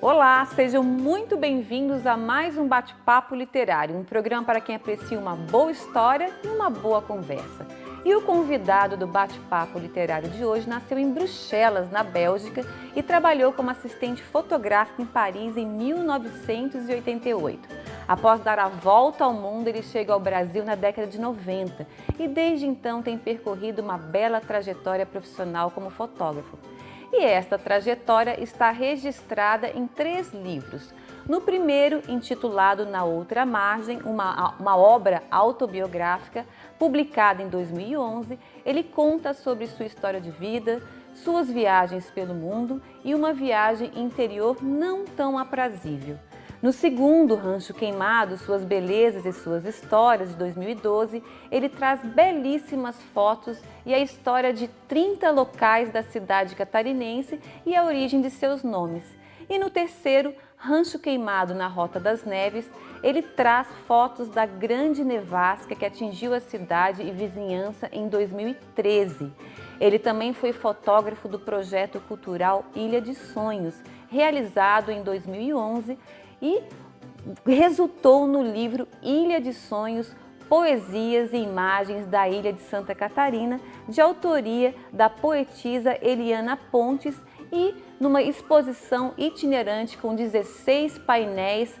Olá, sejam muito bem-vindos a mais um Bate-Papo Literário, um programa para quem aprecia uma boa história e uma boa conversa. E o convidado do Bate-Papo Literário de hoje nasceu em Bruxelas, na Bélgica, e trabalhou como assistente fotográfico em Paris em 1988. Após dar a volta ao mundo, ele chega ao Brasil na década de 90 e desde então tem percorrido uma bela trajetória profissional como fotógrafo. E esta trajetória está registrada em 3 livros. No primeiro, intitulado Na Outra Margem, uma obra autobiográfica, publicada em 2011, ele conta sobre sua história de vida, suas viagens pelo mundo e uma viagem interior não tão aprazível. No segundo, Rancho Queimado, Suas Belezas e Suas Histórias, de 2012, ele traz belíssimas fotos e a história de 30 locais da cidade catarinense e a origem de seus nomes. E no terceiro, Rancho Queimado na Rota das Neves, ele traz fotos da grande nevasca que atingiu a cidade e vizinhança em 2013. Ele também foi fotógrafo do projeto cultural Ilha de Sonhos, realizado em 2011, e resultou no livro Ilha de Sonhos, Poesias e Imagens da Ilha de Santa Catarina, de autoria da poetisa Eliana Pontes, e numa exposição itinerante com 16 painéis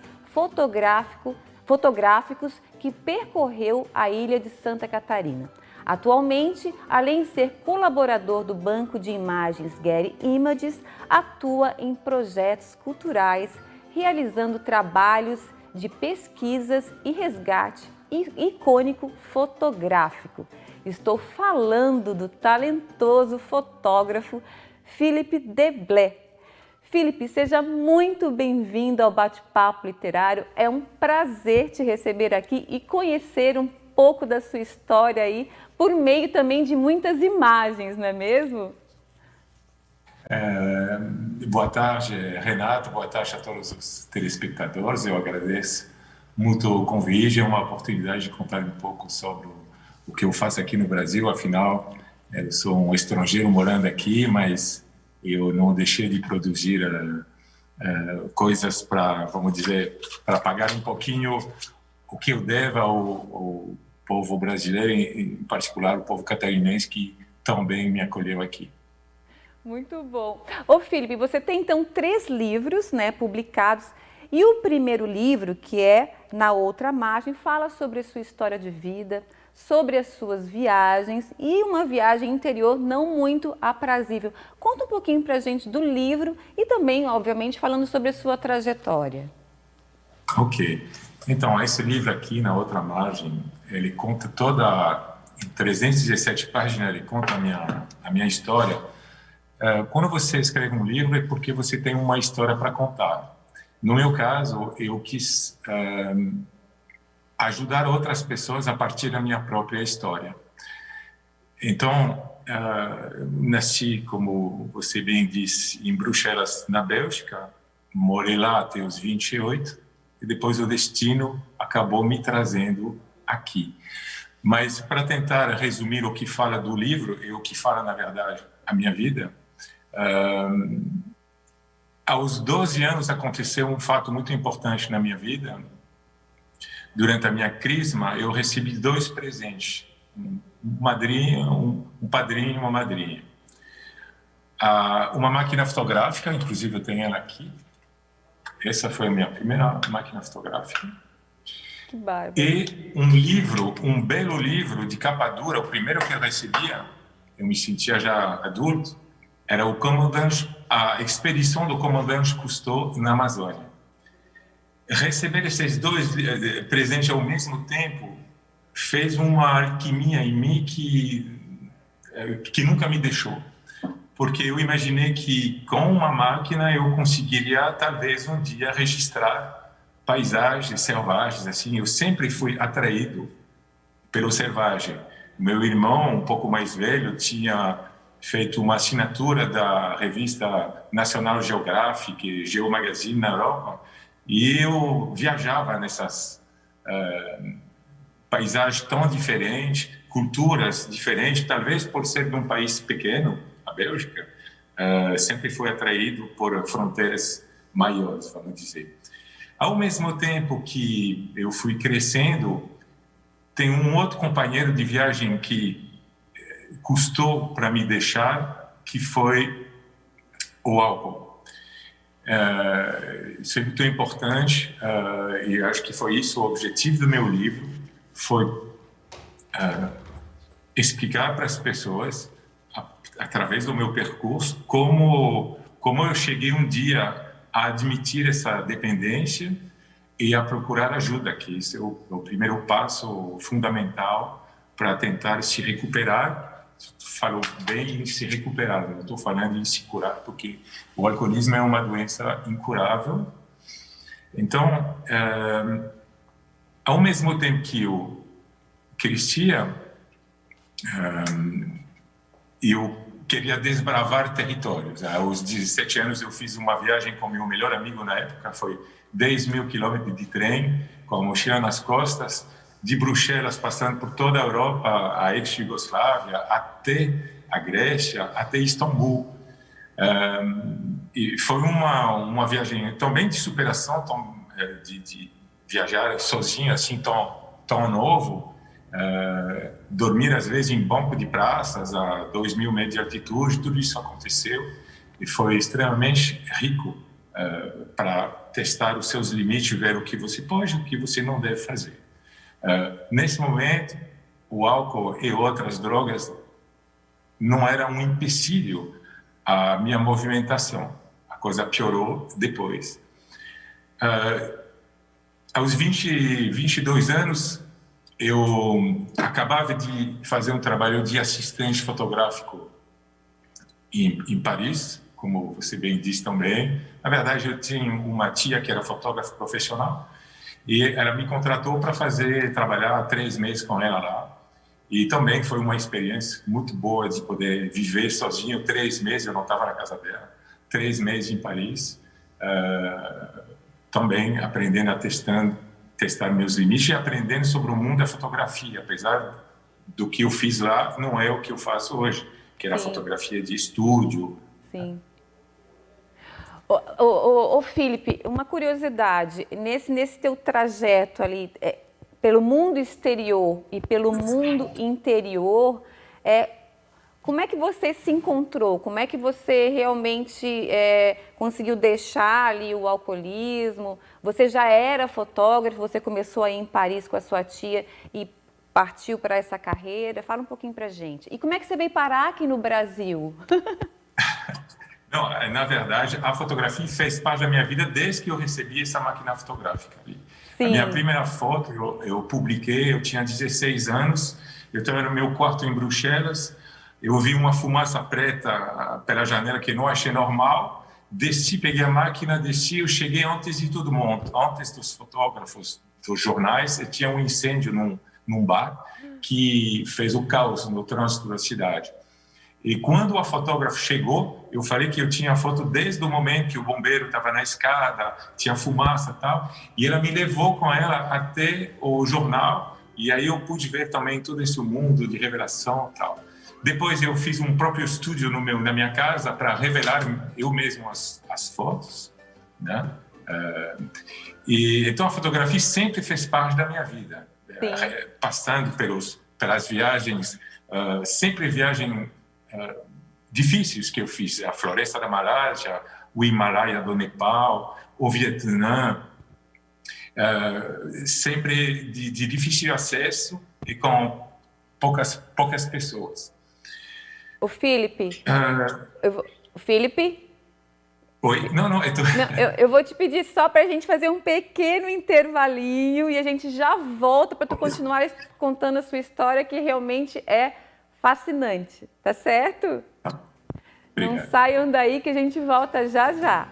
fotográficos que percorreu a Ilha de Santa Catarina. Atualmente, além de ser colaborador do banco de imagens Getty Images, atua em projetos culturais, realizando trabalhos de pesquisas e resgate icônico fotográfico. Estou falando do talentoso fotógrafo Philippe Deblé. Philippe, seja muito bem-vindo ao Bate-Papo Literário. É um prazer te receber aqui e conhecer um pouco da sua história aí, por meio também de muitas imagens, não é mesmo? Boa tarde, Renato. Boa tarde a todos os telespectadores. Eu agradeço muito o convite. É uma oportunidade de contar um pouco sobre o que eu faço aqui no Brasil. Afinal, eu sou um estrangeiro morando aqui, mas eu não deixei de produzir coisas para, vamos dizer, para pagar um pouquinho o que eu devo ao povo brasileiro, em particular o povo catarinense, que tão bem me acolheu aqui. Muito bom. Ô, Philippe, você tem então 3 livros, né, publicados, e o primeiro livro, que é Na Outra Margem, fala sobre a sua história de vida, sobre as suas viagens e uma viagem interior não muito aprazível. Conta um pouquinho pra gente do livro e também, obviamente, falando sobre a sua trajetória. Ok. Então, esse livro aqui, Na Outra Margem, ele conta em 317 páginas, ele conta a minha história. Quando você escreve um livro é porque você tem uma história para contar. No meu caso, eu quis ajudar outras pessoas a partir da minha própria história. Então, nasci, como você bem disse, em Bruxelas, na Bélgica, morei lá até os 28, e depois o destino acabou me trazendo aqui. Mas, para tentar resumir o que fala do livro, e o que fala, na verdade, a minha vida, aos 12 anos aconteceu um fato muito importante na minha vida. Durante a minha crisma, eu recebi 2 presentes, um padrinho e uma madrinha. Uma máquina fotográfica, inclusive eu tenho ela aqui. Essa foi a minha primeira máquina fotográfica. Que bárbaro. E um livro, um belo livro de capa dura, o primeiro que eu recebia, eu me sentia já adulto, era a expedição do comandante Cousteau na Amazônia. Receber esses 2 presentes ao mesmo tempo fez uma alquimia em mim que nunca me deixou. Porque eu imaginei que com uma máquina eu conseguiria talvez um dia registrar paisagens selvagens. Assim, eu sempre fui atraído pelo selvagem. Meu irmão, um pouco mais velho, tinha feito uma assinatura da revista National Geographic, Geo Magazine na Europa, e eu viajava paisagens tão diferentes, culturas diferentes, talvez por ser de um país pequeno, a Bélgica, sempre foi atraído por fronteiras maiores, vamos dizer. Ao mesmo tempo que eu fui crescendo, tem um outro companheiro de viagem que custou para me deixar, que foi o álcool. Isso é muito importante, e acho que foi isso o objetivo do meu livro, foi explicar para as pessoas, através do meu percurso, como eu cheguei um dia a admitir essa dependência e a procurar ajuda, que isso é o primeiro passo fundamental para tentar se recuperar. Falou bem em se recuperar, não estou falando em se curar, porque o alcoolismo é uma doença incurável. Então, ao mesmo tempo que eu crescia, eu queria desbravar territórios. Aos 17 anos eu fiz uma viagem com meu melhor amigo na época, foi 10 mil quilômetros de trem, com a mochila nas costas, de Bruxelas, passando por toda a Europa, a ex-Jugoslávia, até a Grécia, até Istambul. E foi uma viagem também de superação, de viajar sozinho, assim, tão novo. Dormir, às vezes, em banco de praças, a 2.000 metros de altitude, tudo isso aconteceu. E foi extremamente rico para testar os seus limites, ver o que você pode e o que você não deve fazer. Nesse momento, o álcool e outras drogas não eram um empecilho à minha movimentação. A coisa piorou depois. Aos 22 anos, eu acabava de fazer um trabalho de assistente fotográfico em Paris, como você bem disse também. Na verdade, eu tinha uma tia que era fotógrafa profissional, e ela me contratou para trabalhar 3 meses com ela lá. E também foi uma experiência muito boa de poder viver sozinho 3 meses, eu não estava na casa dela, 3 meses em Paris, também aprendendo testar meus limites e aprendendo sobre o mundo da fotografia, apesar do que eu fiz lá, não é o que eu faço hoje, que era a fotografia de estúdio. Sim. Felipe, uma curiosidade, nesse teu trajeto ali, pelo mundo exterior e pelo mundo interior, como é que você se encontrou? Como é que você realmente conseguiu deixar ali o alcoolismo? Você já era fotógrafo, você começou aí em Paris com a sua tia e partiu para essa carreira? Fala um pouquinho pra gente. E como é que você veio parar aqui no Brasil? Não, na verdade, a fotografia fez parte da minha vida desde que eu recebi essa máquina fotográfica. Sim. A minha primeira foto eu publiquei, eu tinha 16 anos, eu estava no meu quarto em Bruxelas, eu vi uma fumaça preta pela janela que não achei normal, desci, peguei a máquina, desci, eu cheguei antes de todo mundo, antes dos fotógrafos, dos jornais, e tinha um incêndio num bar que fez o caos no trânsito da cidade. E quando a fotógrafa chegou, eu falei que eu tinha a foto desde o momento que o bombeiro estava na escada, tinha fumaça e tal, e ela me levou com ela até o jornal, e aí eu pude ver também todo esse mundo de revelação e tal. Depois eu fiz um próprio estúdio na minha casa para revelar eu mesmo as fotos, né? Então a fotografia sempre fez parte da minha vida, passando pelas viagens, sempre viagem difíceis que eu fiz, a Floresta da Malásia, o Himalaia do Nepal, o Vietnã, sempre de difícil acesso e com poucas pessoas. O Felipe, Felipe? Oi? Não, eu vou te pedir só para a gente fazer um pequeno intervalinho e a gente já volta para tu continuar contando a sua história, que realmente é fascinante, tá certo? Obrigado. Não saiam daí que a gente volta já já.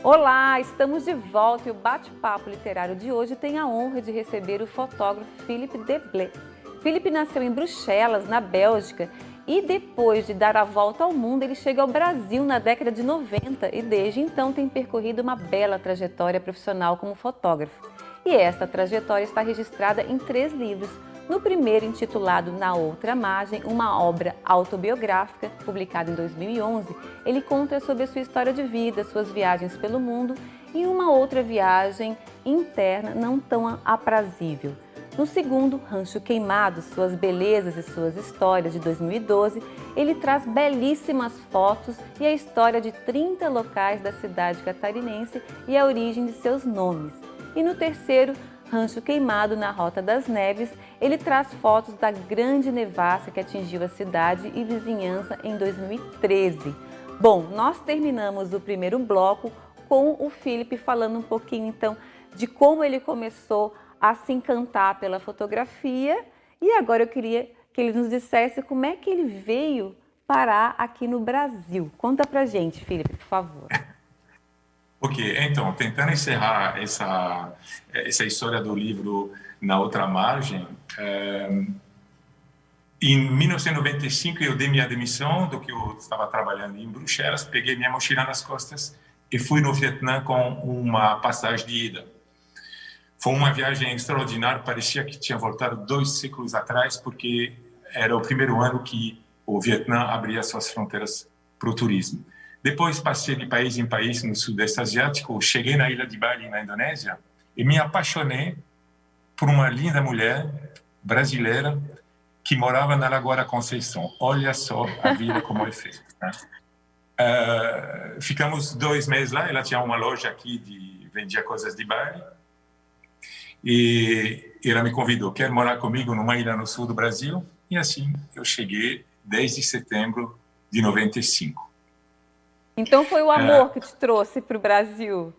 Olá, estamos de volta e o bate-papo literário de hoje tem a honra de receber o fotógrafo Philippe Deblé. Philippe nasceu em Bruxelas, na Bélgica, e depois de dar a volta ao mundo, ele chega ao Brasil na década de 90 e desde então tem percorrido uma bela trajetória profissional como fotógrafo. E essa trajetória está registrada em 3 livros. No primeiro, intitulado Na Outra Margem, uma obra autobiográfica, publicada em 2011, ele conta sobre a sua história de vida, suas viagens pelo mundo e uma outra viagem interna não tão aprazível. No segundo, Rancho Queimado, Suas Belezas e Suas Histórias, de 2012, ele traz belíssimas fotos e a história de 30 locais da cidade catarinense e a origem de seus nomes. E no terceiro, Rancho Queimado, na Rota das Neves, ele traz fotos da grande nevasca que atingiu a cidade e vizinhança em 2013. Bom, nós terminamos o primeiro bloco com o Philippe falando um pouquinho, então, de como ele começou a se encantar pela fotografia. E agora eu queria que ele nos dissesse como é que ele veio parar aqui no Brasil. Conta pra gente, Philippe, por favor. Ok, então, tentando encerrar essa história do livro Na Outra Margem, em 1995 eu dei minha demissão do que eu estava trabalhando em Bruxelas, peguei minha mochila nas costas e fui no Vietnã com uma passagem de ida. Foi uma viagem extraordinária, parecia que tinha voltado 2 séculos atrás, porque era o primeiro ano que o Vietnã abria suas fronteiras para o turismo. Depois passei de país em país no Sudeste Asiático, cheguei na ilha de Bali, na Indonésia, e me apaixonei por uma linda mulher brasileira que morava na Lagoa da Conceição. Olha só a vida como é feita, né? Ficamos 2 meses lá, ela tinha uma loja aqui vendia coisas de Bali, e ela me convidou, quer morar comigo numa ilha no sul do Brasil? E assim eu cheguei desde setembro de 95. Então foi o amor que te trouxe para o Brasil?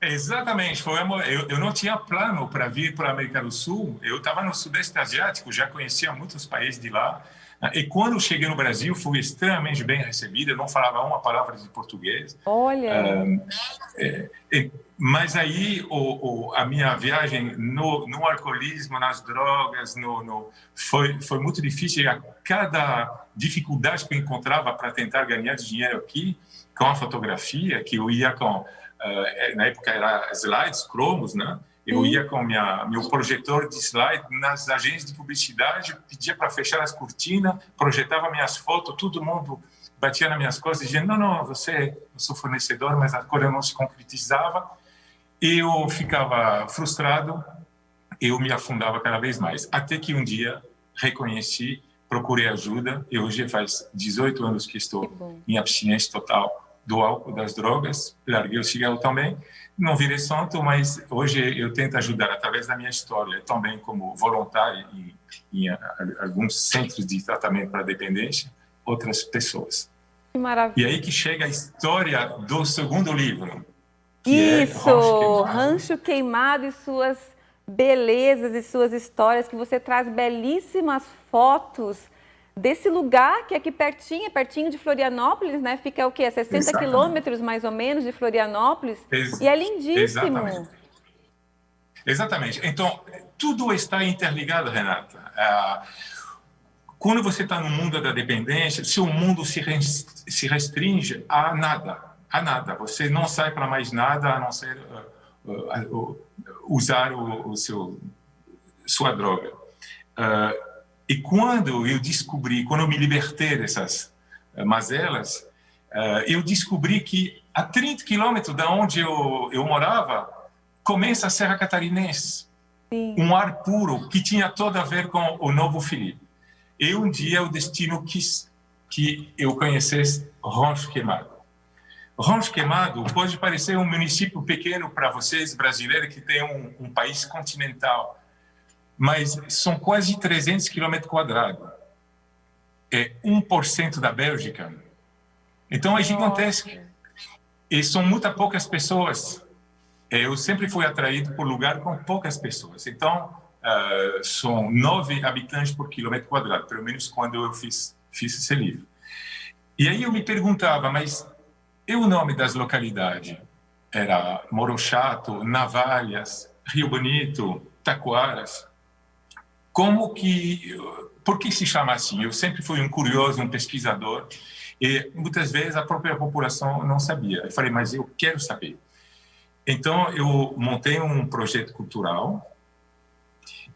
Exatamente, foi amor. Eu não tinha plano para vir para a América do Sul, eu estava no Sudeste Asiático, já conhecia muitos países de lá, e quando eu cheguei no Brasil fui extremamente bem recebido, eu não falava uma palavra de português. Olha! Mas aí a minha viagem no alcoolismo, nas drogas, foi muito difícil. A cada dificuldade que eu encontrava para tentar ganhar dinheiro aqui, com a fotografia, que eu ia com, na época era slides, cromos, né? Eu ia com meu projetor de slide nas agências de publicidade, pedia para fechar as cortinas, projetava minhas fotos, todo mundo batia nas minhas costas, dizendo, não, eu sou fornecedor, mas a coisa não se concretizava. Eu ficava frustrado, eu me afundava cada vez mais. Até que um dia reconheci, procurei ajuda, e hoje faz 18 anos que estou em abstinência total do álcool, das drogas, larguei o cigarro também, não virei santo, mas hoje eu tento ajudar através da minha história, também como voluntário em alguns centros de tratamento para dependência, outras pessoas. Que maravilha! E aí que chega a história do segundo livro. Isso, Rancho Queimado e Suas Belezas e Suas Histórias, que você traz belíssimas fotos desse lugar que é aqui pertinho de Florianópolis, né? Fica o quê? A 60 quilômetros mais ou menos de Florianópolis. E é lindíssimo. Exatamente. Então, tudo está interligado, Renata. Quando você está no mundo da dependência, seu mundo se restringe a nada. A nada. Você não sai para mais nada a não ser usar sua droga. E quando eu me libertei dessas mazelas, eu descobri que a 30 quilômetros da onde eu morava começa a Serra Catarinense. Sim. Um ar puro que tinha tudo a ver com o Novo Filipe. E um dia o destino quis que eu conhecesse Rancho Queimado. Rancho Queimado pode parecer um município pequeno para vocês, brasileiros, que tem um país continental, mas são quase 300 quilômetros quadrados. É 1% da Bélgica. Então é gigantesco. E são muito poucas pessoas. Eu sempre fui atraído por lugar com poucas pessoas. Então, são 9 habitantes por quilômetro quadrado, pelo menos quando eu fiz esse livro. E aí eu me perguntava, mas e o nome das localidades? era Moro Chato, Navalhas, Rio Bonito, Taquaras. Por que se chama assim? Eu sempre fui um curioso, um pesquisador, e muitas vezes a própria população não sabia. Eu falei, mas eu quero saber. Então, eu montei um projeto cultural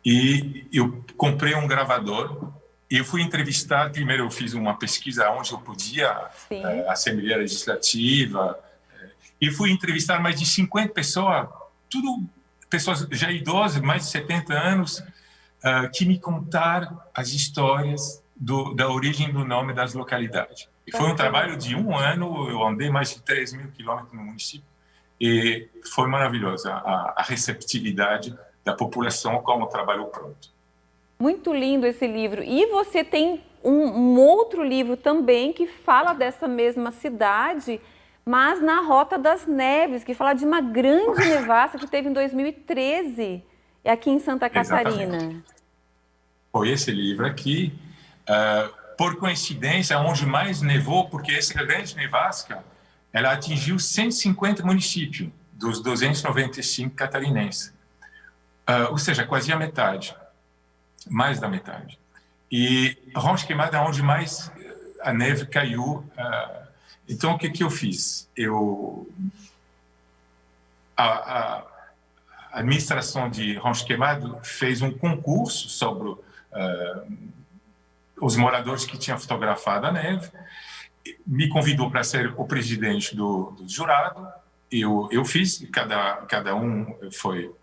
e eu comprei um gravador e eu fui entrevistar. Primeiro, eu fiz uma pesquisa onde eu podia, Assembleia Legislativa, e fui entrevistar mais de 50 pessoas, tudo pessoas já idosas, mais de 70 anos, que me contaram as histórias da origem do nome das localidades. E foi um trabalho de 1 ano, eu andei mais de 3.000 quilômetros no município, e foi maravilhosa a receptividade da população com o trabalho pronto. Muito lindo esse livro. E você tem um outro livro também que fala dessa mesma cidade, mas na Rota das Neves, que fala de uma grande nevasca que teve em 2013, aqui em Santa Catarina. Exatamente. Foi esse livro aqui, por coincidência, onde mais nevou, porque essa grande nevasca, ela atingiu 150 municípios dos 295 catarinenses. Ou seja, quase a metade, mais da metade. E Roncha Queimada é onde mais a neve caiu. Então, o que eu fiz? A administração de Roncha Queimada fez um concurso sobre os moradores que tinham fotografado a neve, me convidou para ser o presidente do jurado. Eu fiz, cada um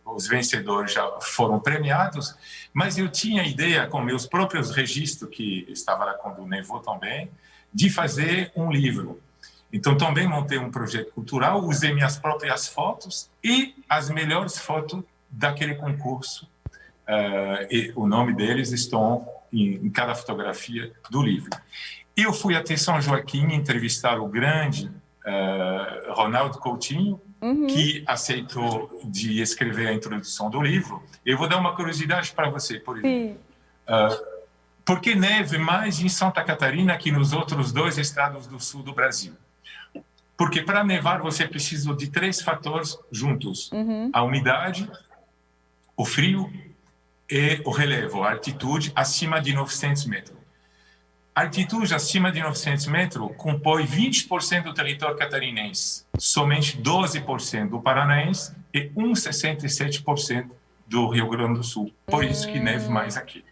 os vencedores já foram premiados, mas eu tinha a ideia, com meus próprios registros, que estava lá quando nevou também, de fazer um livro. Então, também montei um projeto cultural, usei minhas próprias fotos e as melhores fotos daquele concurso. E o nome deles estão em cada fotografia do livro. Eu fui até São Joaquim entrevistar o grande Ronaldo Coutinho, que aceitou de escrever a introdução do livro. Eu vou dar uma curiosidade para você, por exemplo. Por que neve mais em Santa Catarina que nos outros 2 estados do sul do Brasil? Porque para nevar você precisa de 3 fatores juntos: a umidade, o frio e o relevo, a altitude acima de 900 metros. A altitude acima de 900 metros compõe 20% do território catarinense, somente 12% do paranaense e 1,67% do Rio Grande do Sul. Por isso que neve mais aqui.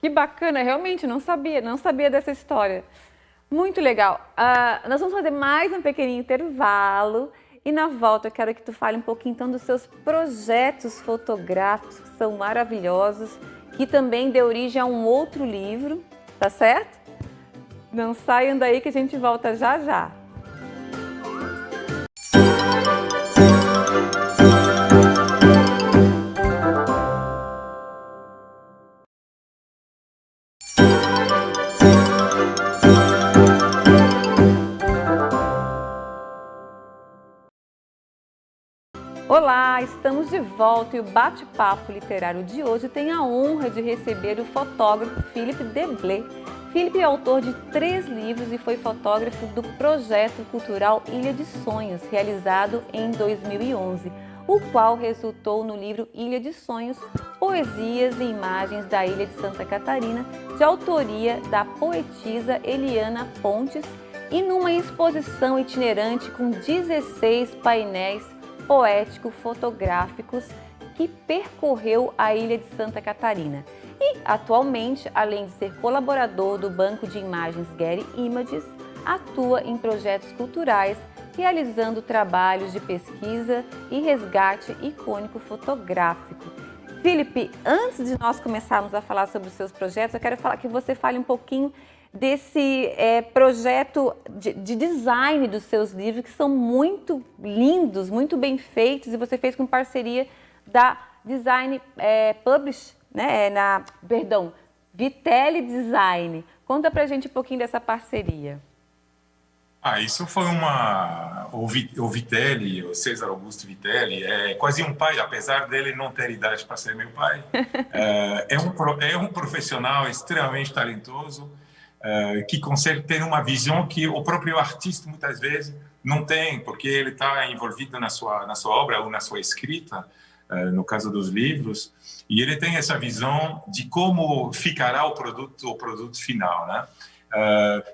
Que bacana, realmente não sabia dessa história. Muito legal. Nós vamos fazer mais um pequenininho intervalo e na volta eu quero que tu fale um pouquinho então dos seus projetos fotográficos, que são maravilhosos, que também deu origem a um outro livro, tá certo? Não saiam daí que a gente volta já já. Olá, estamos de volta e o bate-papo literário de hoje tem a honra de receber o fotógrafo Philippe Deblé. Philippe é autor de 3 livros e foi fotógrafo do projeto cultural Ilha de Sonhos, realizado em 2011, o qual resultou no livro Ilha de Sonhos, Poesias e Imagens da Ilha de Santa Catarina, de autoria da poetisa Eliana Pontes, e numa exposição itinerante com 16 painéis poético-fotográficos que percorreu a Ilha de Santa Catarina. E, atualmente, além de ser colaborador do banco de imagens Getty Images, atua em projetos culturais, realizando trabalhos de pesquisa e resgate icônico fotográfico. Philippe, antes de nós começarmos a falar sobre os seus projetos, eu quero que você fale um pouquinho desse projeto de design dos seus livros, que são muito lindos, muito bem feitos, e você fez com parceria da Design Publish, né? Vitelli Design. Conta pra gente um pouquinho dessa parceria. Isso foi o Vitelli, o César Augusto Vitelli, é quase um pai, apesar dele não ter idade para ser meu pai. É um profissional extremamente talentoso, que consegue ter uma visão que o próprio artista muitas vezes não tem, porque ele está envolvido na sua obra ou na sua escrita, no caso dos livros, e ele tem essa visão de como ficará o produto final, né?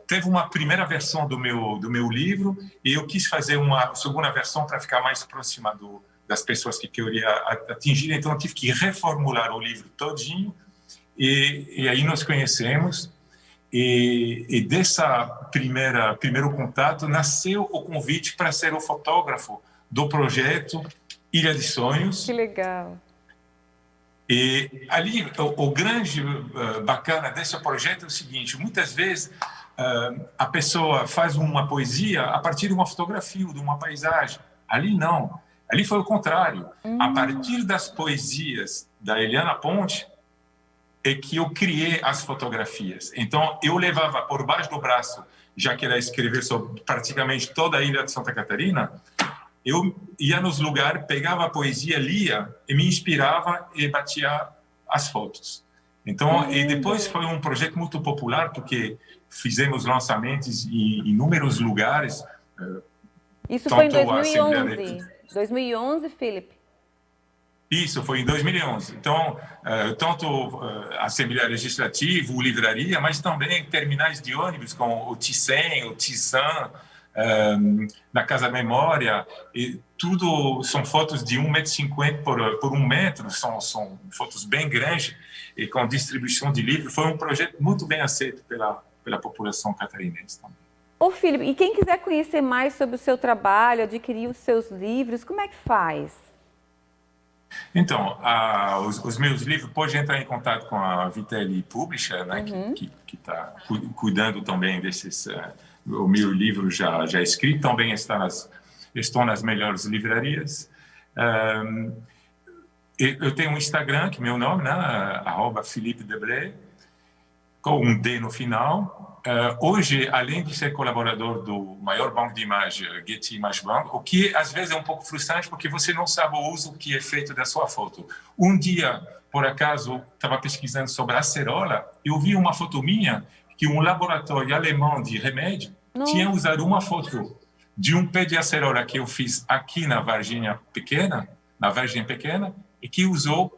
Teve uma primeira versão do meu livro e eu quis fazer uma segunda versão para ficar mais próxima das pessoas que eu queria atingir, então eu tive que reformular o livro todinho e aí nos conhecemos e dessa primeiro contato nasceu o convite para ser o fotógrafo do projeto Ilha de Sonhos. Que legal! E ali, o grande bacana desse projeto é o seguinte: muitas vezes a pessoa faz uma poesia a partir de uma fotografia ou de uma paisagem. Ali não. Ali foi o contrário. A partir das poesias da Eliana Ponte é que eu criei as fotografias. Então, eu levava por baixo do braço, já que ela escreveu sobre praticamente toda a ilha de Santa Catarina, eu ia nos lugares, pegava a poesia, lia e me inspirava e batia as fotos. Então, e depois foi um projeto muito popular, porque fizemos lançamentos em inúmeros lugares. Isso foi em 2011. 2011, Felipe? Isso, foi em 2011. Então, tanto a Assembleia Legislativa, o Livraria, mas também terminais de ônibus, como o Thyssen, o Tissan, na Casa Memória, e tudo são fotos de 1,50 m por 1 metro, são fotos bem grandes e com distribuição de livros. Foi um projeto muito bem aceito pela população catarinense também. Ô, Felipe, e quem quiser conhecer mais sobre o seu trabalho, adquirir os seus livros, como é que faz? Então, os meus livros, pode entrar em contato com a Vitelli Publisher, né, que está cuidando também desses... o meu livro já escrito, também estão nas melhores livrarias. Eu tenho um Instagram, que é meu nome, né, @PhilippeDeblé, com um D no final. Hoje, além de ser colaborador do maior banco de imagem, Getty Image Bank, o que às vezes é um pouco frustrante, porque você não sabe o uso que é feito da sua foto. Um dia, por acaso, estava pesquisando sobre acerola e eu vi uma foto minha que um laboratório alemão de remédio tinha usado uma foto de um pé de acerola que eu fiz aqui na Vargem Pequena, e que usou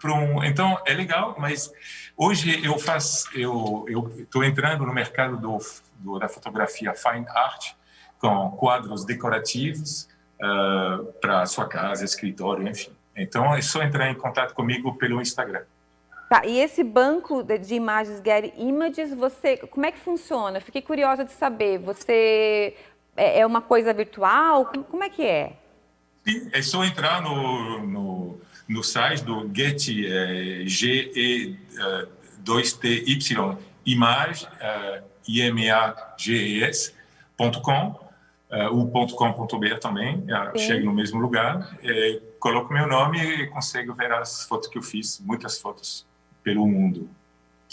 para um... Então, é legal, mas hoje eu estou entrando no mercado da fotografia fine art, com quadros decorativos para a sua casa, escritório, enfim. Então, é só entrar em contato comigo pelo Instagram. Tá, e esse banco de imagens Getty Images, como é que funciona? Fiquei curiosa de saber. Você é uma coisa virtual? Como é que é? Sim, é só entrar no site do Getty, G-E-2-T-Y, image, images.com, o .com.br também, chega no mesmo lugar, coloco meu nome e consigo ver as fotos que eu fiz, muitas fotos pelo mundo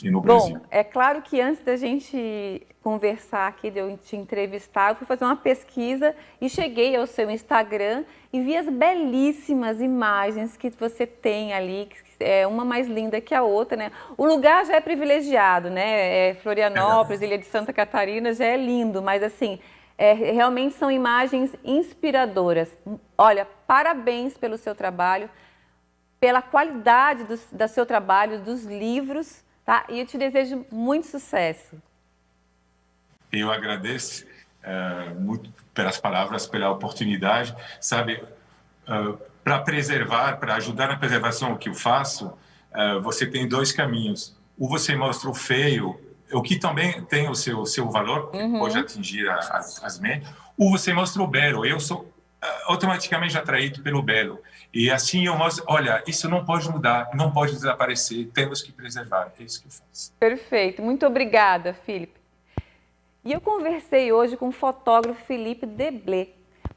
e no Brasil. Bom, é claro que antes da gente conversar aqui, de eu te entrevistar, eu fui fazer uma pesquisa e cheguei ao seu Instagram e vi as belíssimas imagens que você tem ali, é uma mais linda que a outra, né? O lugar já é privilegiado, né? Florianópolis, Ilha de Santa Catarina, já é lindo, mas assim, realmente são imagens inspiradoras. Olha, parabéns pelo seu trabalho, pela qualidade do seu trabalho, dos livros, tá? E eu te desejo muito sucesso. Eu agradeço muito pelas palavras, pela oportunidade. Sabe, para preservar, para ajudar na preservação, o que eu faço, você tem dois caminhos. Ou você mostra o feio, o que também tem o seu valor, que pode atingir as mentes, ou você mostra o belo. Eu sou automaticamente atraído pelo belo. E assim eu mostro, olha, isso não pode mudar, não pode desaparecer, temos que preservar. É isso que eu faço. Perfeito. Muito obrigada, Felipe. E eu conversei hoje com o fotógrafo Felipe Deblé.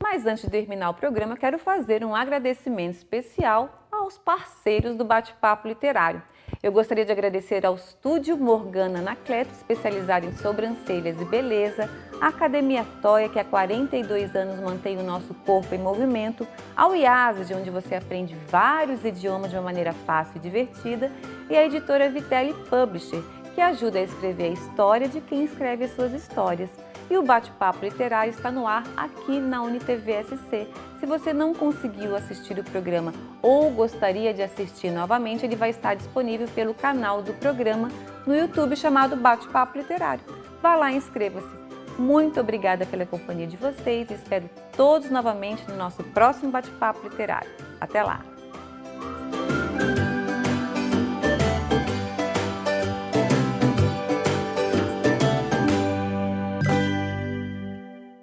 Mas antes de terminar o programa, eu quero fazer um agradecimento especial aos parceiros do Bate-Papo Literário. Eu gostaria de agradecer ao Estúdio Morgana Anacleto, especializado em sobrancelhas e beleza, à Academia Toia, que há 42 anos mantém o nosso corpo em movimento, ao IASE, de onde você aprende vários idiomas de uma maneira fácil e divertida, e à editora Vitelli Publisher, que ajuda a escrever a história de quem escreve as suas histórias. E o Bate-Papo Literário está no ar aqui na UniTV SC. Se você não conseguiu assistir o programa ou gostaria de assistir novamente, ele vai estar disponível pelo canal do programa no YouTube chamado Bate-Papo Literário. Vá lá e inscreva-se. Muito obrigada pela companhia de vocês e espero todos novamente no nosso próximo Bate-Papo Literário. Até lá!